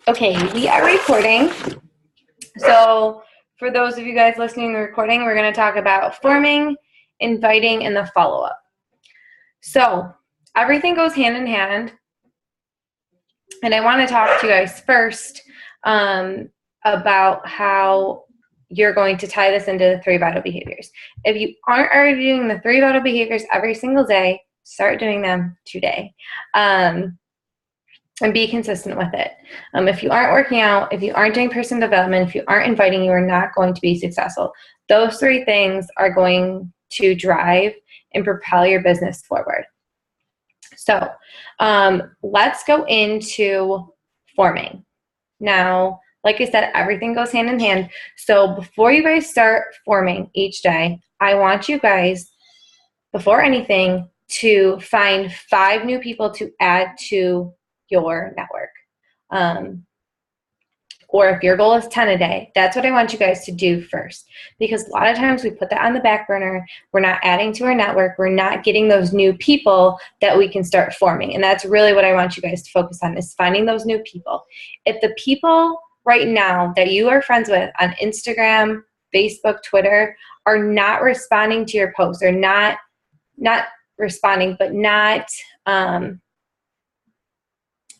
Okay, we are recording. So for those of you guys listening to the recording, we're going to talk about forming, inviting, and the follow-up. So everything goes hand in hand. And I want to talk to you guys first about how you're going to tie this into the 3 vital behaviors. If you aren't already doing the 3 vital behaviors every single day, start doing them today. And be consistent with it. If you aren't working out, if you aren't doing personal development, if you aren't inviting, you are not going to be successful. Those 3 things are going to drive and propel your business forward. So let's go into forming. Now, like I said, everything goes hand in hand. So before you guys start forming each day, I want you guys, before anything, to find 5 new people to add to your network. Or if your goal is 10 a day, that's what I want you guys to do first. Because a lot of times we put that on the back burner. We're not adding to our network. We're not getting those new people that we can start forming. And that's really what I want you guys to focus on, is finding those new people. If the people right now that you are friends with on Instagram, Facebook, Twitter are not responding to your posts, or not responding, but not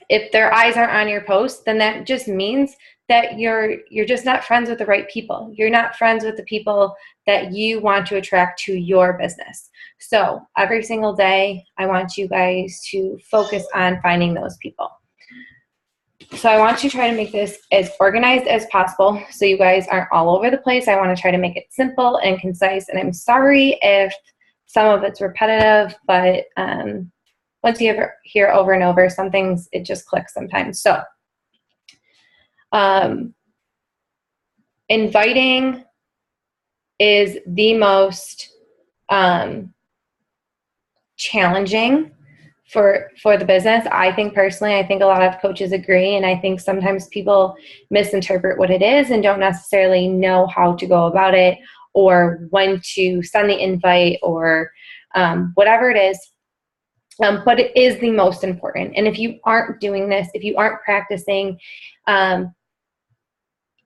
if their eyes aren't on your post, then that just means that you're just not friends with the right people. You're not friends with the people that you want to attract to your business. So every single day, I want you guys to focus on finding those people. So I want to try to make this as organized as possible so you guys aren't all over the place. I want to try to make it simple and concise, and I'm sorry if some of it's repetitive, but once you hear over and over, some things, it just clicks sometimes. So inviting is the most challenging for the business. I think personally, I think a lot of coaches agree, and I think sometimes people misinterpret what it is and don't necessarily know how to go about it, or when to send the invite, or whatever it is. But it is the most important. And if you aren't doing this, if you aren't practicing,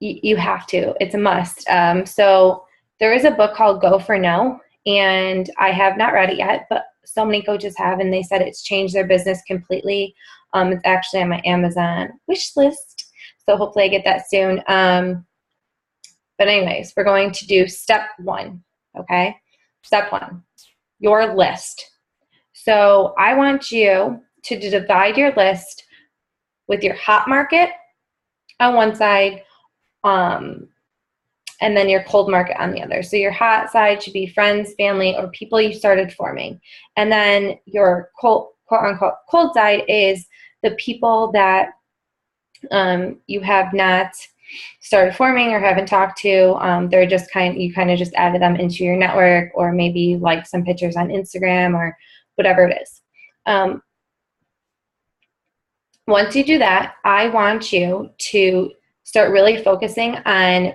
you have to. It's a must. So there is a book called Go for No, and I have not read it yet, but so many coaches have, and they said it's changed their business completely. It's actually on my Amazon wish list, so hopefully I get that soon. But anyways, we're going to do step 1, okay? Step 1, your list. So I want you to divide your list with your hot market on one side, and then your cold market on the other. So your hot side should be friends, family, or people you started forming. And then your quote unquote cold side is the people that you have not started forming or haven't talked to. They're just you kind of just added them into your network, or maybe like some pictures on Instagram, or whatever it is. Once you do that, I want you to start really focusing on,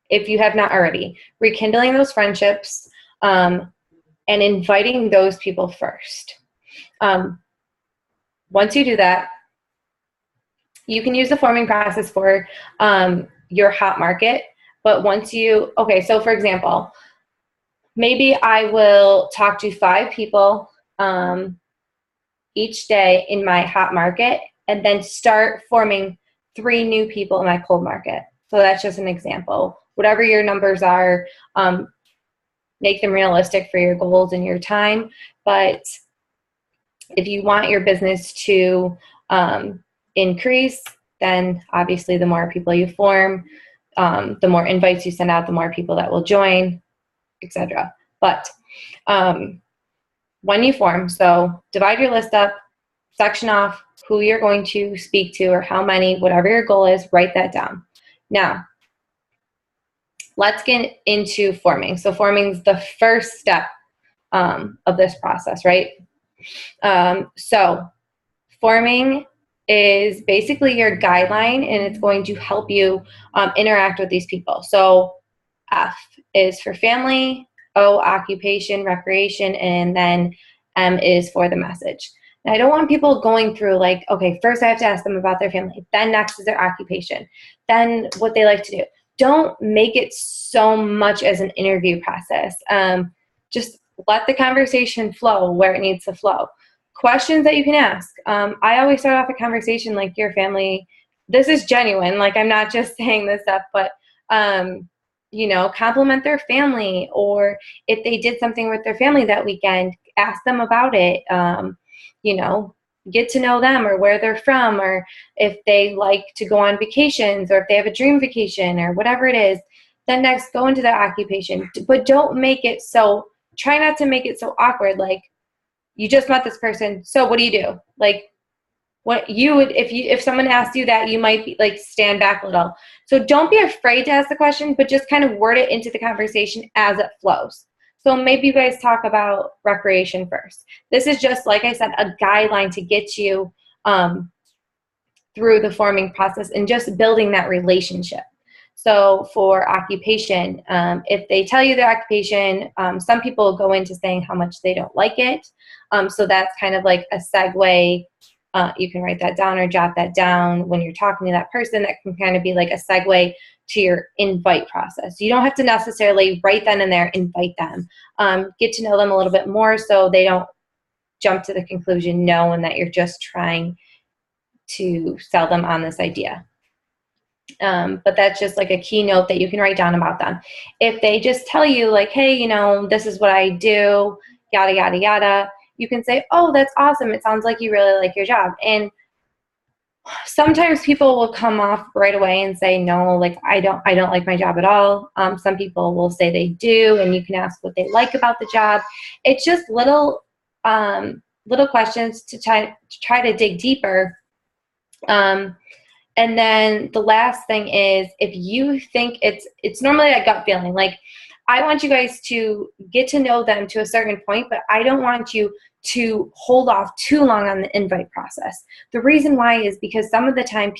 if you have not already, rekindling those friendships and inviting those people first. Once you do that, you can use the forming process for your hot market. But once you, okay, so for example, maybe I will talk to 5 people each day in my hot market, and then start forming 3 new people in my cold market. So that's just an example. Whatever your numbers are, make them realistic for your goals and your time. But if you want your business to increase, then obviously the more people you form, the more invites you send out, the more people that will join, etc. But when you form, so divide your list up, section off who you're going to speak to, or how many, whatever your goal is, write that down. Now, let's get into forming. So forming is the first step of this process, right? So forming is basically your guideline, and it's going to help you interact with these people. So F is for family, O, occupation, recreation, and then M is for the message. And I don't want people going through like, okay, first I have to ask them about their family, then next is their occupation, then what they like to do. Don't make it so much as an interview process. Just let the conversation flow where it needs to flow. Questions that you can ask. I always start off a conversation like, your family, this is genuine, like I'm not just saying this up, but compliment their family, or if they did something with their family that weekend, ask them about it. Get to know them, or where they're from, or if they like to go on vacations, or if they have a dream vacation, or whatever it is. Then next, go into their occupation, but don't make it so, try not to make it so awkward. Like, you just met this person, so what do you do? Like, what you would, if someone asked you that, you might be like, stand back a little. So don't be afraid to ask the question, but just kind of word it into the conversation as it flows. So maybe you guys talk about recreation first. This is just, like I said, a guideline to get you through the forming process and just building that relationship. So for occupation, if they tell you their occupation, some people go into saying how much they don't like it. So that's kind of like a segue. You can write that down or jot that down when you're talking to that person. That can kind of be like a segue to your invite process. You don't have to necessarily right then and there invite them. Get to know them a little bit more so they don't jump to the conclusion no, and that you're just trying to sell them on this idea. But that's just like a keynote that you can write down about them. If they just tell you like, hey, this is what I do, yada, yada, yada, you can say, oh, that's awesome. It sounds like you really like your job. And sometimes people will come off right away and say, no, like I don't like my job at all. Some people will say they do, and you can ask what they like about the job. It's just little questions to try to dig deeper. And then the last thing is, if you think it's normally a gut feeling, like I want you guys to get to know them to a certain point, but I don't want you to hold off too long on the invite process. The reason why is because some of the time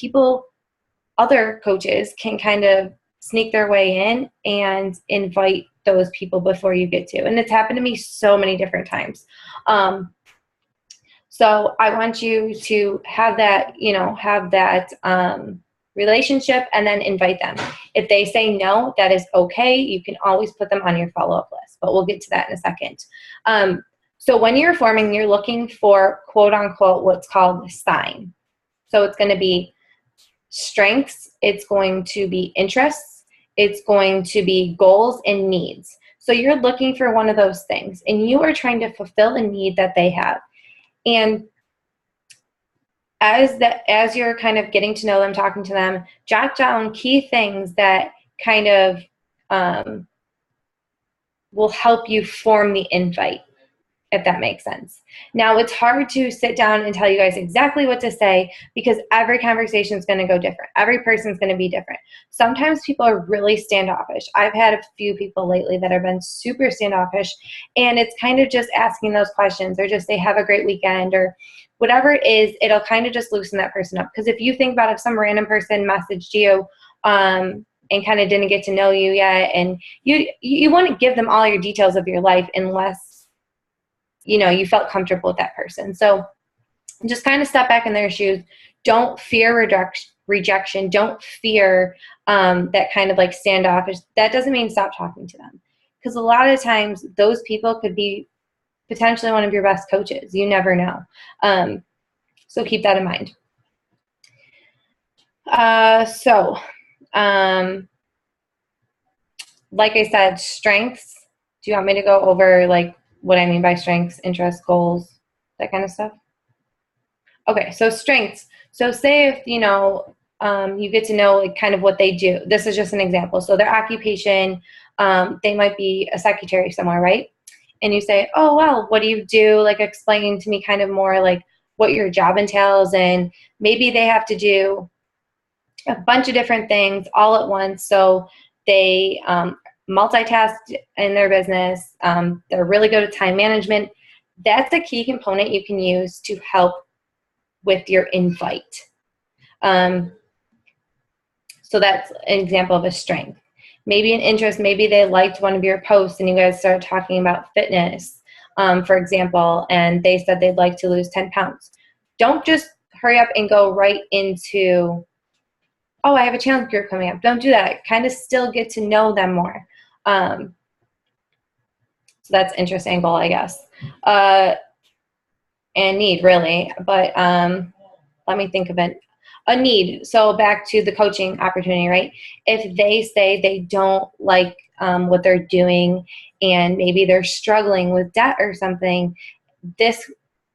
other coaches can kind of sneak their way in and invite those people before you get to. And it's happened to me so many different times. So I want you to have that, relationship, and then invite them. If they say no, that is okay. You can always put them on your follow-up list, but we'll get to that in a second. So when you're forming, you're looking for quote unquote what's called a sign. So it's going to be strengths, it's going to be interests, it's going to be goals and needs. So you're looking for one of those things, and you are trying to fulfill a need that they have. And as you're kind of getting to know them, talking to them, jot down key things that kind of will help you form the invite, if that makes sense. Now, it's hard to sit down and tell you guys exactly what to say because every conversation is going to go different. Every person's going to be different. Sometimes people are really standoffish. I've had a few people lately that have been super standoffish, and it's kind of just asking those questions, or just say, have a great weekend, or whatever it is. It'll kind of just loosen that person up. Because if you think about if some random person messaged you and kind of didn't get to know you yet, and you wouldn't give them all your details of your life unless you felt comfortable with that person. So just kind of step back in their shoes. Don't fear rejection. Don't fear that kind of like standoffish. That doesn't mean stop talking to them, because a lot of times those people could be potentially one of your best coaches. You never know. So keep that in mind. Like I said, strengths. Do you want me to go over like what I mean by strengths, interests, goals, that kind of stuff? Okay, so strengths. So say if, you get to know like kind of what they do. This is just an example. So their occupation, they might be a secretary somewhere, right? And you say, oh, well, what do you do? Like explaining to me kind of more like what your job entails. And maybe they have to do a bunch of different things all at once. So they multitask in their business. They're really good at time management. That's a key component you can use to help with your invite. So that's an example of a strength. Maybe an interest, maybe they liked one of your posts and you guys started talking about fitness. for example, and they said they'd like to lose 10 pounds. Don't just hurry up and go right into, oh, I have a challenge group coming up. Don't do that. Kind of still get to know them more. So that's interest and goal, I guess. And need, really. But let me think of it. A need. So back to the coaching opportunity, right? If they say they don't like what they're doing and maybe they're struggling with debt or something, this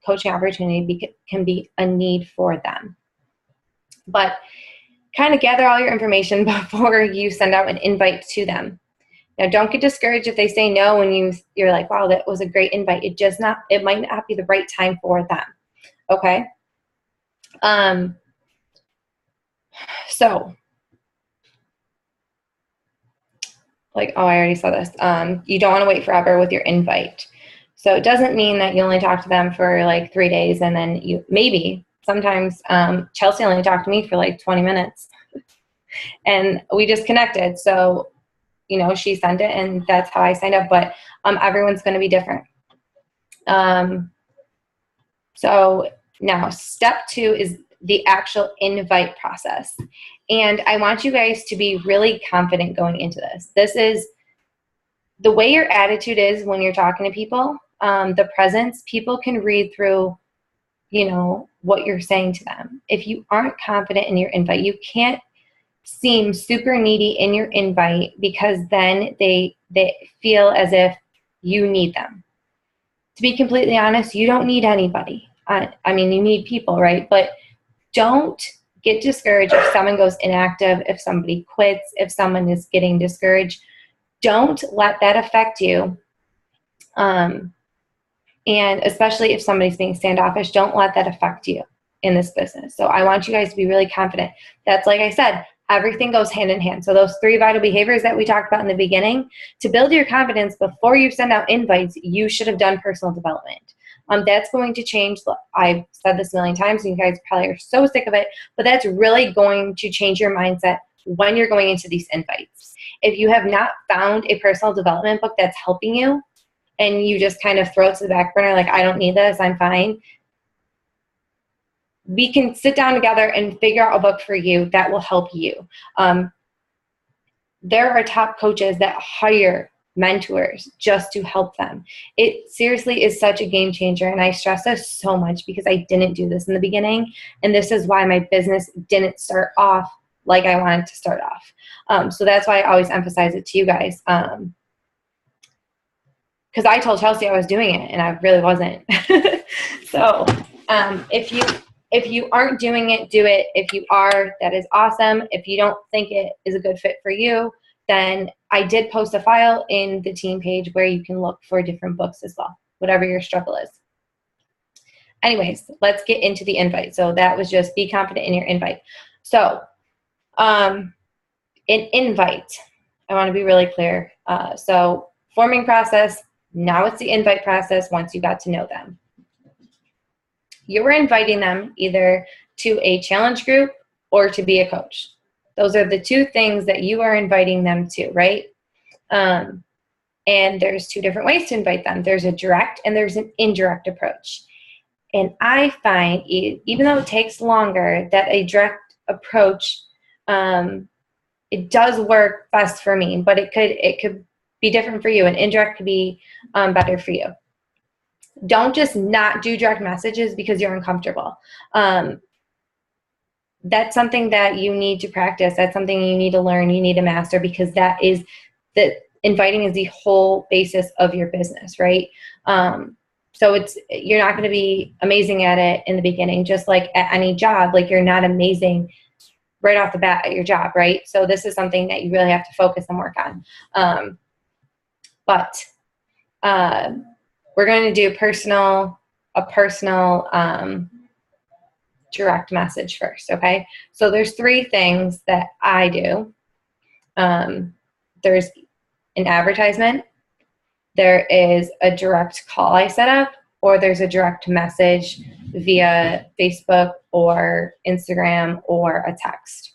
coaching opportunity can be a need for them. But kind of gather all your information before you send out an invite to them. Now, don't get discouraged if they say no and you're like, wow, that was a great invite. It might not be the right time for them. Okay? So, like, oh, I already saw this. You don't want to wait forever with your invite. So it doesn't mean that you only talk to them for like 3 days and then sometimes Chelsea only talked to me for like 20 minutes and we just connected. So, she sent it and that's how I signed up, but everyone's going to be different. So now step 2 is the actual invite process. And I want you guys to be really confident going into this. This is the way your attitude is when you're talking to people, the presence, people can read through, what you're saying to them. If you aren't confident in your invite, you can't seem super needy in your invite because then they feel as if you need them. To be completely honest, you don't need anybody. You need people, right? But don't get discouraged if someone goes inactive, if somebody quits, if someone is getting discouraged. Don't let that affect you. And especially if somebody's being standoffish, don't let that affect you in this business. So I want you guys to be really confident. That's, like I said, everything goes hand in hand. So those 3 vital behaviors that we talked about in the beginning, to build your confidence before you send out invites, you should have done personal development. That's going to change. I've said this a million times, and you guys probably are so sick of it, but that's really going to change your mindset when you're going into these invites. If you have not found a personal development book that's helping you, and you just kind of throw it to the back burner, like, I don't need this, I'm fine, we can sit down together and figure out a book for you that will help you. There are top coaches that hire mentors just to help them. It seriously is such a game changer, and I stress this so much because I didn't do this in the beginning, and this is why my business didn't start off like I wanted to start off. So that's why I always emphasize it to you guys. Because I told Chelsea I was doing it, and I really wasn't. So if you aren't doing it, do it. If you are, that is awesome. If you don't think it is a good fit for you, then I did post a file in the team page where you can look for different books as well, whatever your struggle is. Anyways, let's get into the invite. So that was just be confident in your invite. So an invite, I want to be really clear. So forming process, now it's the invite process once you got to know them. You were inviting them either to a challenge group or to be a coach. Those are the 2 things that you are inviting them to, right? And there's 2 different ways to invite them. There's a direct and there's an indirect approach. And I find, even though it takes longer, that a direct approach, it does work best for me, but it could be different for you. And indirect could be better for you. Don't just not do direct messages because you're uncomfortable. That's something that you need to practice. That's something you need to learn. You need to master, because inviting is the whole basis of your business, right? So you're not going to be amazing at it in the beginning, just like at any job. Like, you're not amazing right off the bat at your job, right? So this is something that you really have to focus and work on. But we're going to do a personal direct message first, okay? So there's 3 things that I do. There's an advertisement, there is a direct call I set up, or there's a direct message via Facebook or Instagram or a text.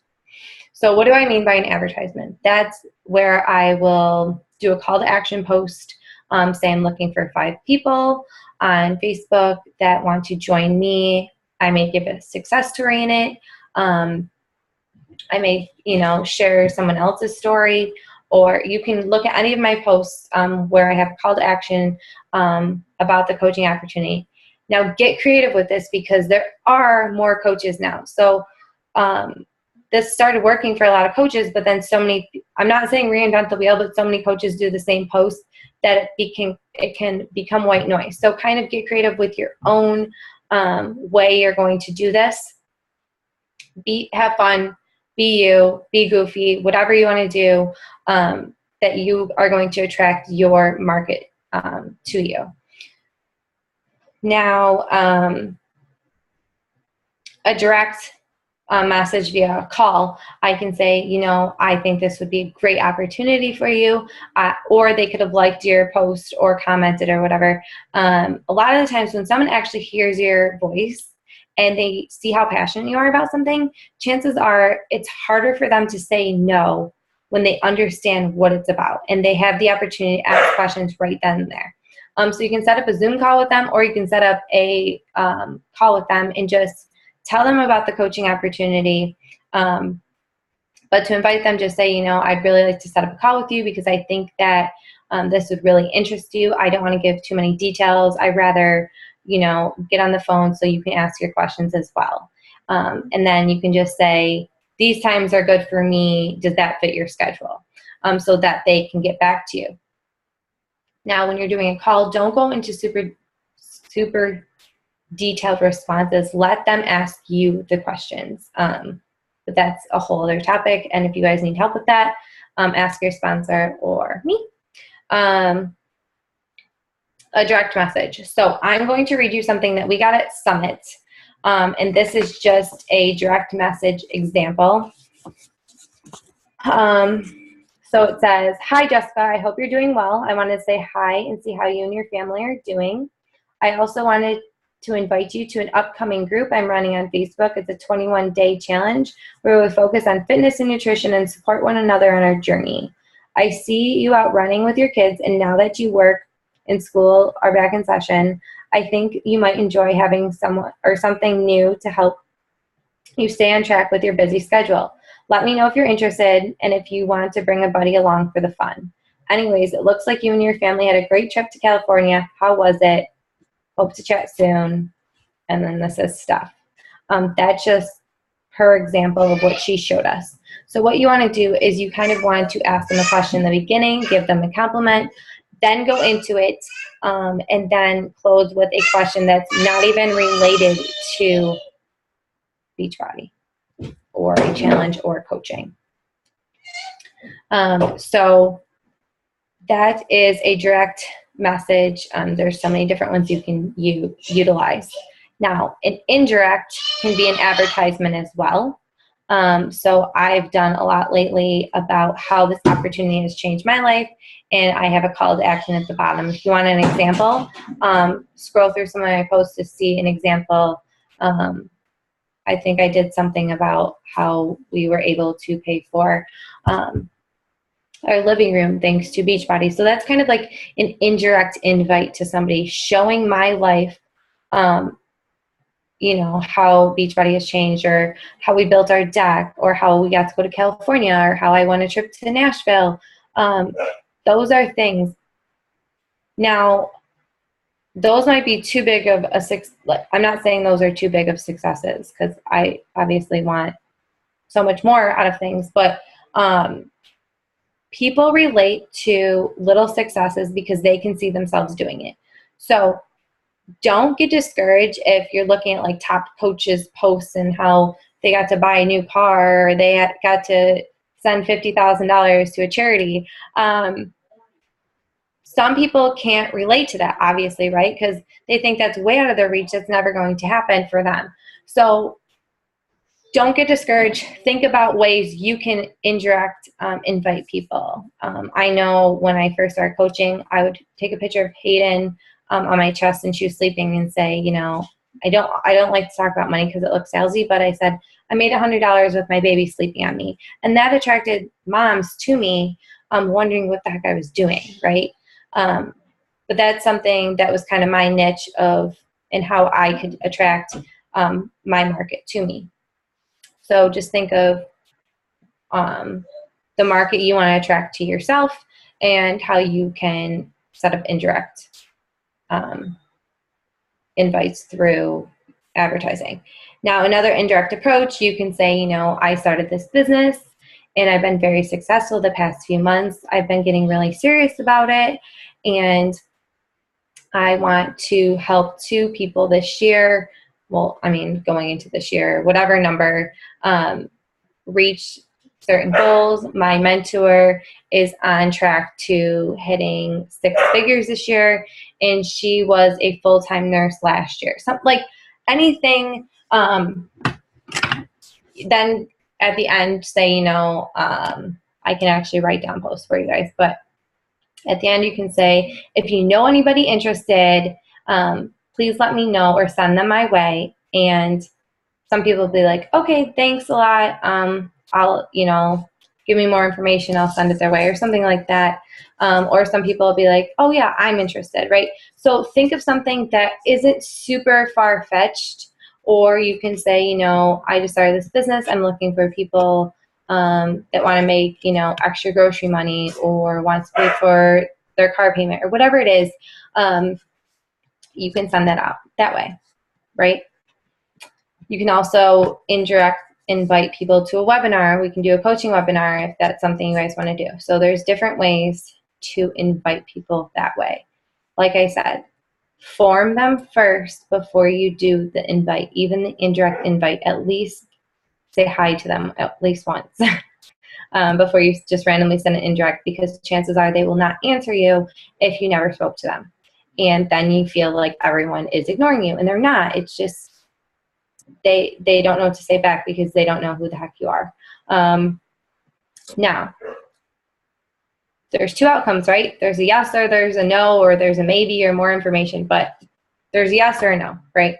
So what do I mean by an advertisement? That's where I will do a call to action post. say I'm looking for 5 people on Facebook that want to join me. I may give a success story in it. I may, share someone else's story, or you can look at any of my posts where I have call to action about the coaching opportunity. Now, get creative with this because there are more coaches now. So this started working for a lot of coaches, but then so many, I'm not saying reinvent the wheel, but so many coaches do the same post that it can become white noise. So kind of get creative with your own way you're going to do this. Have fun, be you, be goofy, whatever you want to do, that you are going to attract your market to you. Now, a direct message via call, I can say, I think this would be a great opportunity for you, or they could have liked your post or commented or whatever. A lot of the times when someone actually hears your voice and they see how passionate you are about something, chances are it's harder for them to say no when they understand what it's about and they have the opportunity to ask questions right then and there. So you can set up a Zoom call with them, or you can set up a call with them and just tell them about the coaching opportunity. But to invite them, just say, I'd really like to set up a call with you because I think that this would really interest you. I don't want to give too many details. I'd rather, get on the phone so you can ask your questions as well. And then you can just say, these times are good for me. Does that fit your schedule? So that they can get back to you. Now, when you're doing a call, don't go into super detailed responses. Let them ask you the questions. But that's a whole other topic. And if you guys need help with that, ask your sponsor or me. A direct message. So I'm going to read you something that we got at Summit. And this is just a direct message example. So it says, "Hi, Jessica. I hope you're doing well. I wanted to say hi and see how you and your family are doing. I also wanted to invite you to an upcoming group I'm running on Facebook. It's a 21-day challenge where we focus on fitness and nutrition and support one another on our journey. I see you out running with your kids, and now that you work and school are back in session, I think you might enjoy having someone or something new to help you stay on track with your busy schedule. Let me know if you're interested and if you want to bring a buddy along for the fun. Anyways, it looks like you and your family had a great trip to California. How was it? Hope to chat soon." And then this is stuff. That's just her example of what she showed us. So what you want to do is you kind of want to ask them a question in the beginning, give them a compliment, then go into it, and then close with a question that's not even related to Beachbody or a challenge or coaching. So that is a direct message. There's so many different ones you can utilize. Now, an indirect can be an advertisement as well. So I've done a lot lately about how this opportunity has changed my life, and I have a call to action at the bottom. If you want an example, scroll through some of my posts to see an example. I think I did something about how we were able to pay for our living room thanks to Beachbody. So that's kind of like an indirect invite to somebody, showing my life, how Beachbody has changed, or how we built our deck, or how we got to go to California, or how I won a trip to Nashville. Those are things. Now, those might be too big of I'm not saying those are too big of successes, because I obviously want so much more out of things, but people relate to little successes because they can see themselves doing it. So don't get discouraged if you're looking at like top coaches' posts and how they got to buy a new car, or they got to send $50,000 to a charity. Some people can't relate to that, obviously, right? Because they think that's way out of their reach. That's never going to happen for them. So don't get discouraged. Think about ways you can indirect invite people. I know when I first started coaching, I would take a picture of Hayden on my chest and she was sleeping and say, I don't like to talk about money because it looks salesy, but I said, I made $100 with my baby sleeping on me. And that attracted moms to me, wondering what the heck I was doing, right? But that's something that was kind of my niche of and how I could attract my market to me. So just think of the market you want to attract to yourself and how you can set up indirect invites through advertising. Now, another indirect approach, you can say, you know, I started this business and I've been very successful the past few months. I've been getting really serious about it, and I want to help 2 people this year. Well, I mean, going into this year, whatever number, reach certain goals. My mentor is on track to hitting 6 figures this year, and she was a full-time nurse last year. Something like anything. Then at the end, say, you know, I can actually write down posts for you guys, but at the end you can say, if you know anybody interested, please let me know or send them my way. And some people will be like, okay, thanks a lot. I'll, you know, give me more information. I'll send it their way or something like that. Or some people will be like, oh yeah, I'm interested, right? So think of something that isn't super far-fetched, or you can say, you know, I just started this business. I'm looking for people that want to make, you know, extra grocery money or wants to pay for their car payment or whatever it is. You can send that out that way, right? You can also indirect invite people to a webinar. We can do a coaching webinar if that's something you guys want to do. So there's different ways to invite people that way. Like I said, form them first before you do the invite, even the indirect invite. At least say hi to them at least once before you just randomly send an indirect, because chances are they will not answer you if you never spoke to them. And then you feel like everyone is ignoring you, and they're not. It's just they don't know what to say back because they don't know who the heck you are. Now, there's 2 outcomes, right? There's a yes or there's a no, or there's a maybe or more information, but there's a yes or a no, right?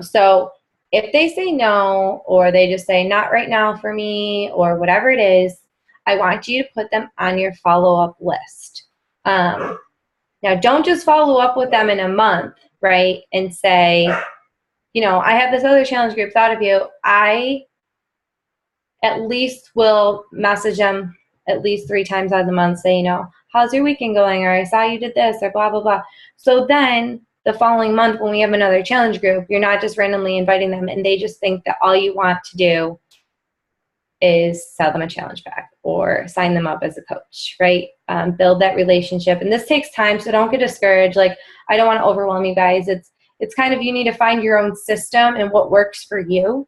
So if they say no, or they just say not right now for me, or whatever it is, I want you to put them on your follow-up list. Now, don't just follow up with them in a month, right? And say, you know, I have this other challenge group, thought of you. I at least will message them at least 3 times out of the month, say, you know, how's your weekend going? Or I saw you did this, or blah, blah, blah. So then the following month when we have another challenge group, you're not just randomly inviting them and they just think that all you want to do is sell them a challenge pack or sign them up as a coach, right? Build that relationship. And this takes time, so don't get discouraged. Like, I don't want to overwhelm you guys. It's kind of, you need to find your own system and what works for you.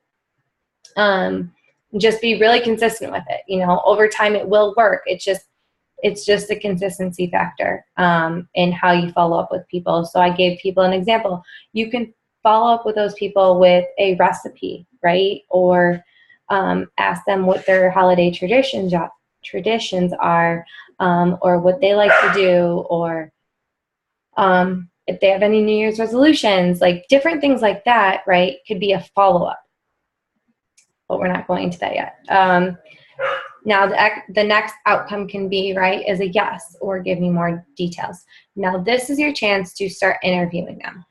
Just be really consistent with it. You know, over time it will work. It's just a consistency factor in how you follow up with people. So I gave people an example. You can follow up with those people with a recipe, right? Or ask them what their holiday traditions are, or what they like to do, or if they have any New Year's resolutions, like different things like that, right? Could be a follow-up. But we're not going into that yet. Now, the next outcome can be, right, is a yes, or give me more details. Now, this is your chance to start interviewing them.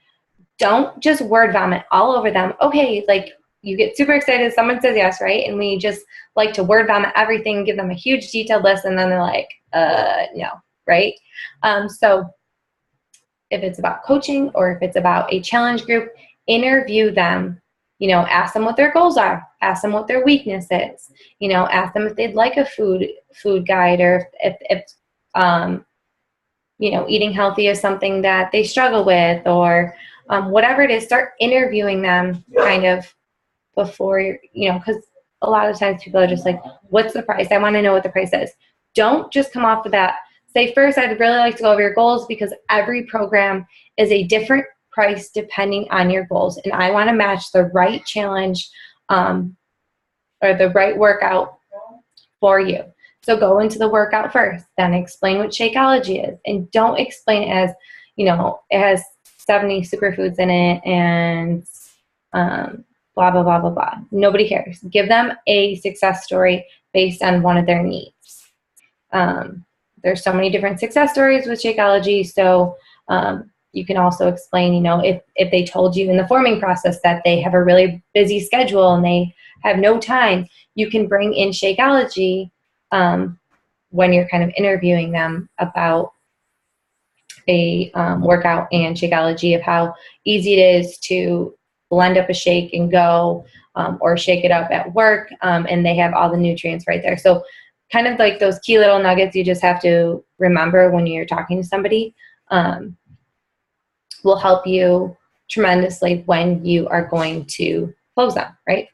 Don't just word vomit all over them. Okay, like, you get super excited, someone says yes, right? And we just like to word vomit everything, give them a huge detailed list, and then they're like, no, right? So if it's about coaching or if it's about a challenge group, interview them. You know, ask them what their goals are. Ask them what their weakness is. You know, ask them if they'd like a food guide, or if you know, eating healthy is something that they struggle with, or whatever it is. Start interviewing them kind of before, you know, because a lot of times people are just like, what's the price? I want to know what the price is. Don't just come off the bat. Say, first, I'd really like to go over your goals, because every program is a different price depending on your goals, and I want to match the right challenge or the right workout for you. So go into the workout first, then explain what Shakeology is, and don't explain it as, you know, it has 70 superfoods in it and blah, blah, blah, blah, blah. Nobody cares. Give them a success story based on one of their needs. There's so many different success stories with Shakeology, so You can also explain, you know, if they told you in the forming process that they have a really busy schedule and they have no time, you can bring in Shakeology when you're kind of interviewing them about a workout and Shakeology, of how easy it is to blend up a shake and go, or shake it up at work, and they have all the nutrients right there. So kind of like those key little nuggets you just have to remember when you're talking to somebody, will help you tremendously when you are going to close them, right?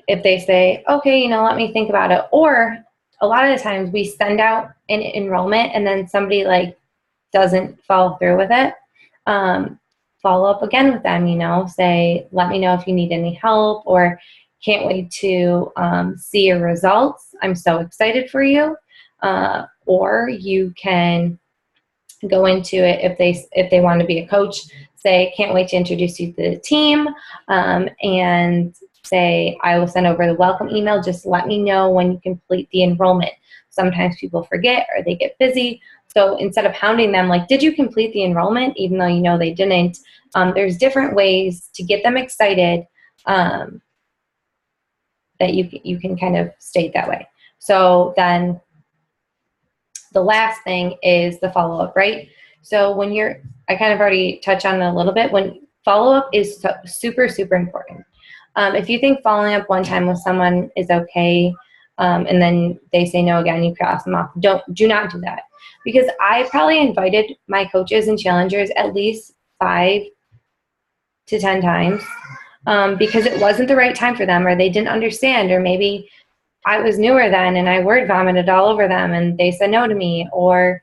If they say, okay, you know, let me think about it. Or a lot of the times we send out an enrollment and then somebody like doesn't follow through with it. Follow up again with them, you know, say, let me know if you need any help, or can't wait to see your results. I'm so excited for you. Or you can go into it if they want to be a coach, say, can't wait to introduce you to the team, and say, I will send over the welcome email. Just let me know when you complete the enrollment. Sometimes people forget or they get busy. So instead of hounding them, like, did you complete the enrollment, even though you know they didn't, there's different ways to get them excited, that you can kind of state that way. So then the last thing is the follow-up, right? So when I kind of already touched on it a little bit, when follow-up is super, super important. If you think following up one time with someone is okay, and then they say no again, you cross them off, do not do that. Because I probably invited my coaches and challengers at least 5 to 10 times, because it wasn't the right time for them, or they didn't understand, or maybe I was newer then and I word vomited all over them and they said no to me, or,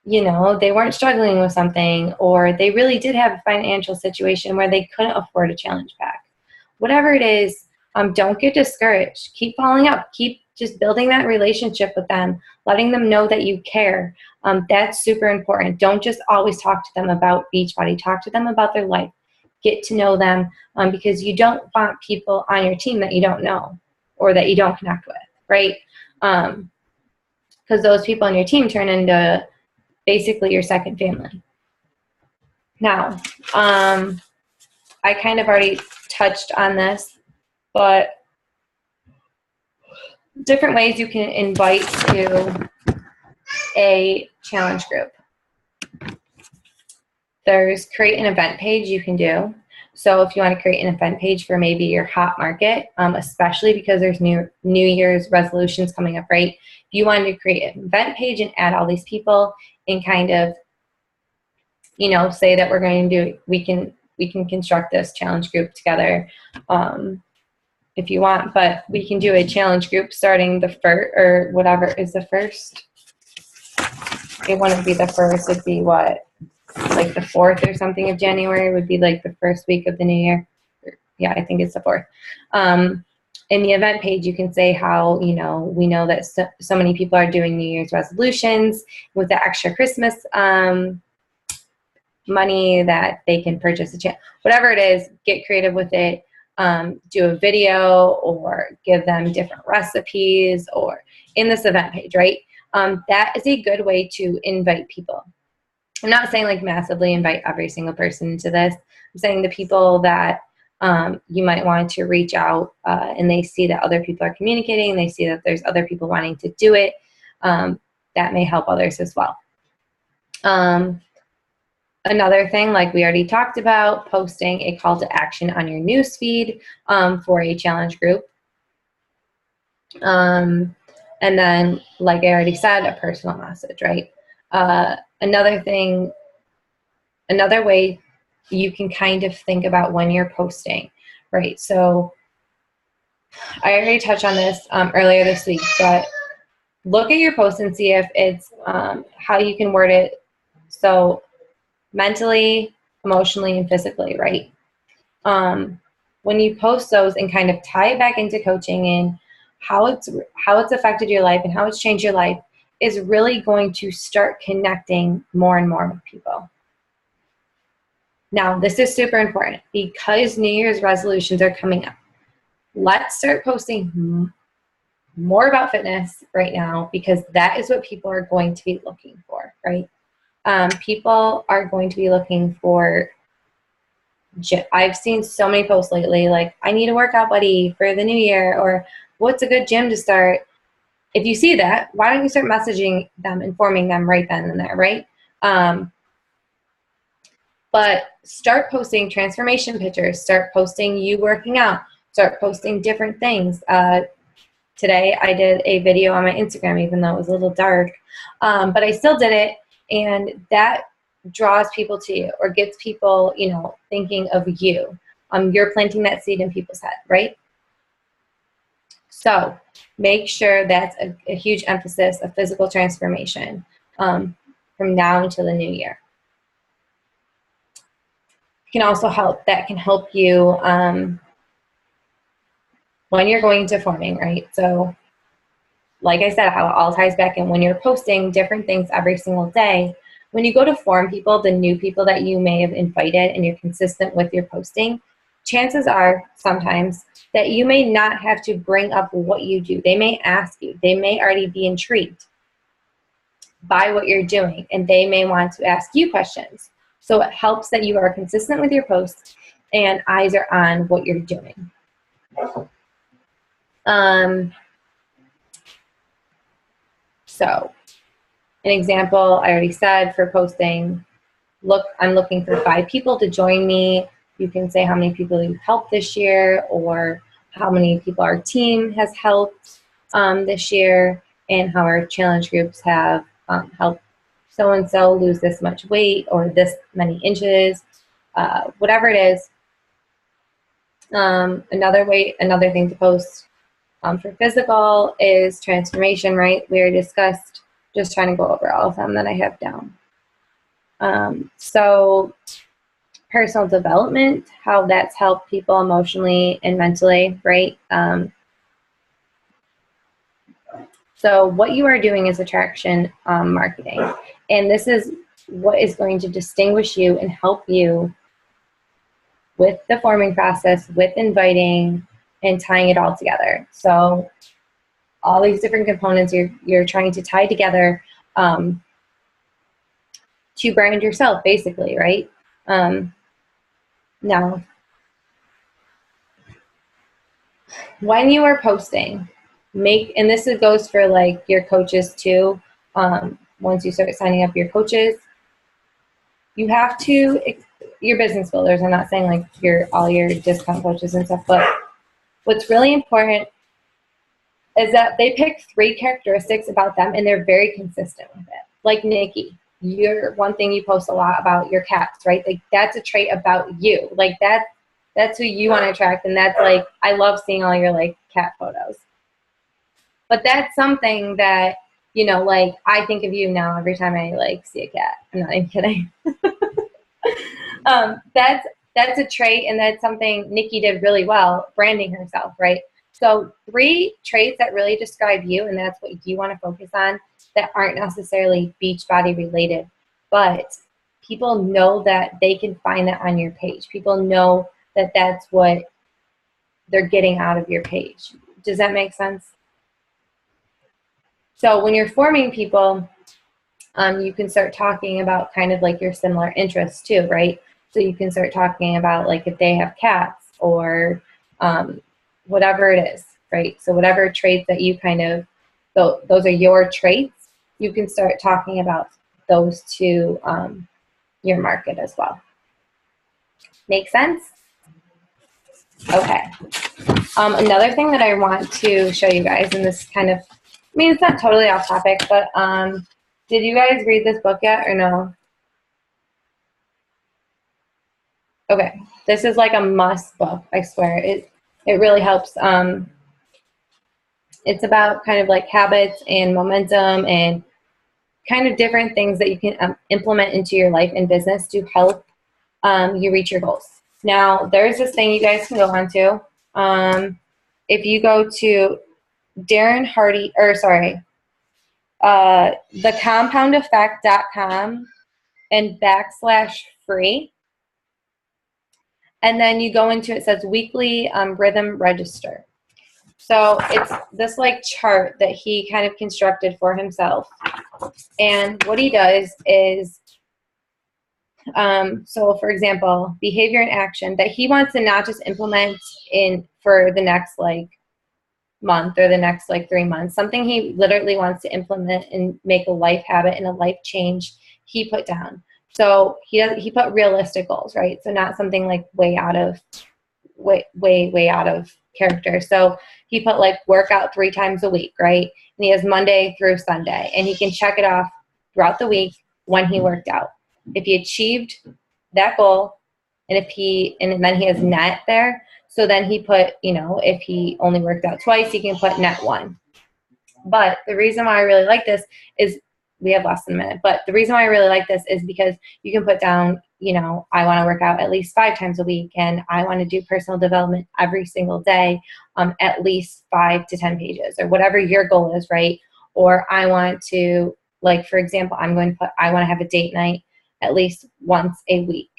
you know, they weren't struggling with something, or they really did have a financial situation where they couldn't afford a challenge pack. Whatever it is, don't get discouraged. Keep following up. Keep just building that relationship with them, letting them know that you care. That's super important. Don't just always talk to them about Beachbody. Talk to them about their life. Get to know them, because you don't want people on your team that you don't know or that you don't connect with, right? Because those people on your team turn into basically your second family. Now, I kind of already touched on this, but different ways you can invite to a challenge group. There's create an event page you can do. So if you want to create an event page for maybe your hot market, especially because there's New Year's resolutions coming up, right? If you wanted to create an event page and add all these people and kind of, you know, say that we're going to do, we can construct this challenge group together, if you want, but we can do a challenge group starting the first, or whatever is the first. It wouldn't be the first, it'd be what? Like the 4th or something of January would be like the first week of the new year. Yeah, I think it's the 4th. In the event page, you can say how, you know, we know that so many people are doing New Year's resolutions with the extra Christmas money that they can purchase whatever it is, get creative with it. Do a video or give them different recipes, or in this event page, right? That is a good way to invite people. I'm not saying like massively invite every single person into this. I'm saying the people that you might want to reach out, and they see that other people are communicating, and they see that there's other people wanting to do it, that may help others as well. Another thing, like we already talked about, posting a call to action on your newsfeed for a challenge group. And then, like I already said, a personal message, right? Another way you can kind of think about when you're posting, right? So I already touched on this earlier this week, but look at your post and see if it's how you can word it. So mentally, emotionally, and physically, right? When you post those and kind of tie it back into coaching and how it's affected your life and how it's changed your life, is really going to start connecting more and more with people. Now, this is super important because New Year's resolutions are coming up. Let's start posting more about fitness right now because that is what people are going to be looking for, right? People are going to be looking for, I've seen so many posts lately, like, I need a workout buddy for the new year, or what's a good gym to start? If you see that, why don't you start messaging them, informing them right then and there, right? But start posting transformation pictures, start posting you working out, start posting different things. Today I did a video on my Instagram, even though it was a little dark, but I still did it, and that draws people to you or gets people, you know, thinking of you. You're planting that seed in people's head, right? So make sure that's a huge emphasis of physical transformation from now until the new year. Can also help, that can help you when you're going to forming, right? So like I said, how it all ties back in when you're posting different things every single day. When you go to form people, the new people that you may have invited, and you're consistent with your posting, chances are sometimes that you may not have to bring up what you do. They may ask you, they may already be intrigued by what you're doing, and they may want to ask you questions. So it helps that you are consistent with your posts and eyes are on what you're doing. So an example I already said for posting, look, I'm looking for 5 people to join me. You can say how many people you've helped this year, or how many people our team has helped this year, and how our challenge groups have helped so-and-so lose this much weight or this many inches, whatever it is. Another thing to post for physical is transformation, right? We already discussed, just trying to go over all of them that I have down. So personal development, how that's helped people emotionally and mentally, right? So what you are doing is attraction marketing. And this is what is going to distinguish you and help you with the forming process, with inviting and tying it all together. So all these different components you're trying to tie together to brand yourself, basically, right? Now, when you are posting, and this goes for like your coaches too, once you start signing up your coaches, you have to, your business builders, I'm not saying like all your discount coaches and stuff, but what's really important is that they pick 3 characteristics about them and they're very consistent with it. Like Nikki, one thing you post a lot about your cats, right? Like that's a trait about you. Like that's who you want to attract, and that's like, I love seeing all your like cat photos. But that's something that, you know, like I think of you now every time I like see a cat. I'm not even kidding. That's a trait, and that's something Nikki did really well, branding herself, right? So 3 traits that really describe you, and that's what you want to focus on, that aren't necessarily Beachbody related, but people know that they can find that on your page. People know that that's what they're getting out of your page. Does that make sense? So when you're forming people, you can start talking about kind of like your similar interests too, right? So you can start talking about like if they have cats or whatever it is, right? So whatever traits that you kind of, those are your traits, you can start talking about those to your market as well. Make sense? Okay. Another thing that I want to show you guys, and this kind of, I mean, it's not totally off topic, but did you guys read this book yet or no? Okay, this is like a must book, I swear. It really helps. It's about kind of like habits and momentum and kind of different things that you can implement into your life and business to help you reach your goals. Now, there's this thing you guys can go on to. If you go to thecompoundeffect.com and /free. And then you go into, it says weekly rhythm register. So it's this like chart that he kind of constructed for himself. And what he does is, so for example, behavior and action that he wants to not just implement in for the next like month or the next like 3 months, something he literally wants to implement and make a life habit and a life change, he put down. So he put realistic goals, right? So not something like way out of character. So he put like workout 3 times a week, right? And he has Monday through Sunday, and he can check it off throughout the week when he worked out. If he achieved that goal, and then he has net there. So then he put, if he only worked out twice, he can put net 1. But the reason why I really like this is, we have less than a minute, but the reason why I really like this is because you can put down, I want to work out at least 5 times a week, and I want to do personal development every single day, at least 5 to 10 pages, or whatever your goal is, right? Or I want to, like, for example, I want to have a date night at least once a week,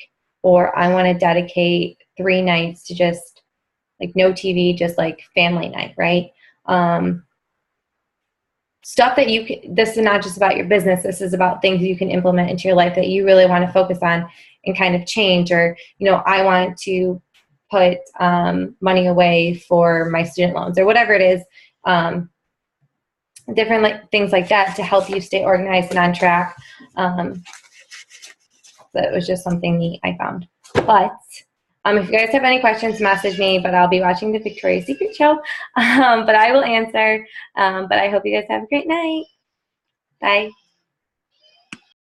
or I want to dedicate 3 nights to just like no TV, just like family night, right? Stuff that this is not just about your business, this is about things you can implement into your life that you really want to focus on and kind of change. Or, I want to put money away for my student loans, or whatever it is, different things like that to help you stay organized and on track. That was just something neat I found. But if you guys have any questions, message me, but I'll be watching the Victoria's Secret show. But I will answer. But I hope you guys have a great night. Bye.